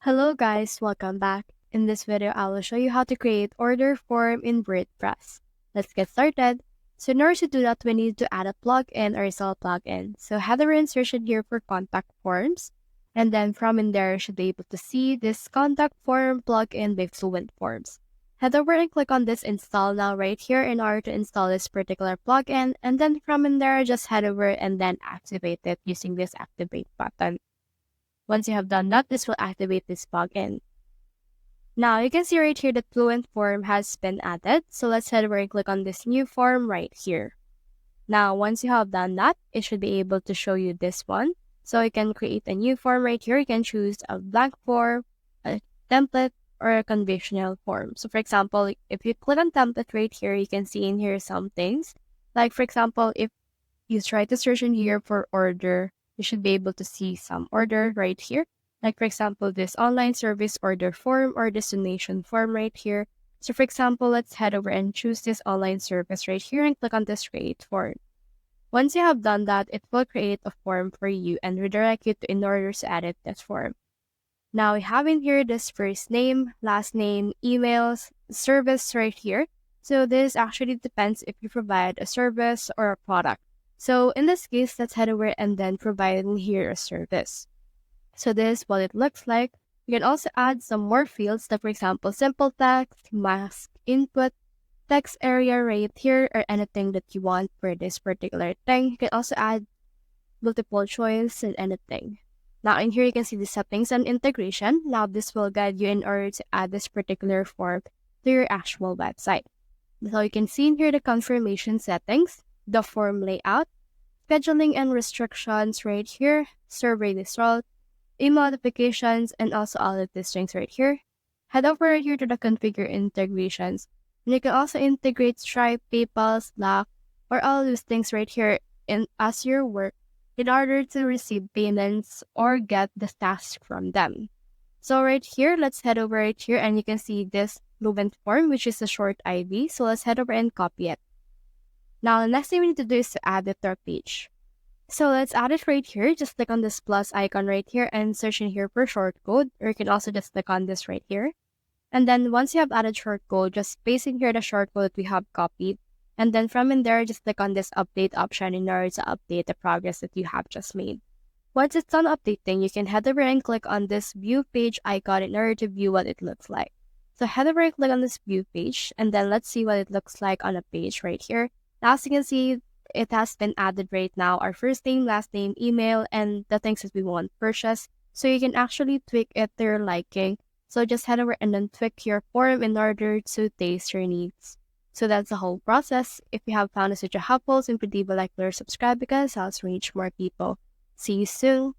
Hello guys, welcome back. In this video, I will show you how to create order form in WordPress. Let's get started. So in order to do that, we need to add a plugin or result plugin. So head over insertion here for contact forms. And then from in there, you should be able to see this contact form plugin by Fluent Forms. Head over and click on this install now right here in order to install this particular plugin. And then from in there, just head over and then activate it using this activate button. Once you have done that, this will activate this plugin. Now, you can see right here that Fluent Form has been added. So let's head over and click on this new form right here. Now, once you have done that, it should be able to show you this one. So you can create a new form right here. You can choose a blank form, a template, or a conventional form. So for example, if you click on template right here, you can see in here some things. Like for example, if you try to search in here for order, you should be able to see some order right here. Like for example, this online service order form or destination form right here. So for example, let's head over and choose this online service right here and click on this create form. Once you have done that, it will create a form for you and redirect you to in order to edit this form. Now we have in here this first name, last name, emails, service right here. So this actually depends if you provide a service or a product. So in this case, let's head over and then provide in here a service. So this is what it looks like. You can also add some more fields, like for example, simple text, mask input, text area right here, or anything that you want for this particular thing. You can also add multiple choice and anything. Now in here, you can see the settings and integration. Now this will guide you in order to add this particular form to your actual website. So you can see in here the confirmation settings, the form layout, scheduling and restrictions right here, survey result, email notifications, and also all of these things right here. Head over right here to the configure integrations. And you can also integrate Stripe, PayPal, Slack, or all those things right here as your work in order to receive payments or get the task from them. So right here, let's head over right here and you can see this Fluent form, which is a short IV. So let's head over and copy it. Now, the next thing we need to do is to add it to our page. So let's add it right here. Just click on this plus icon right here and search in here for shortcode. Or you can also just click on this right here. And then once you have added shortcode, just paste in here the shortcode that we have copied. And then from in there, just click on this update option in order to update the progress that you have just made. Once it's done updating, you can head over and click on this view page icon in order to view what it looks like. So head over and click on this view page, and then let's see what it looks like on a page right here. Now, as you can see, it has been added right now, our first name, last name, email, and the things that we want to purchase. So you can actually tweak it to your liking. So just head over and then tweak your form in order to taste your needs. So that's the whole process. If you have found this video helpful, simply leave a like or subscribe because it helps reach more people. See you soon.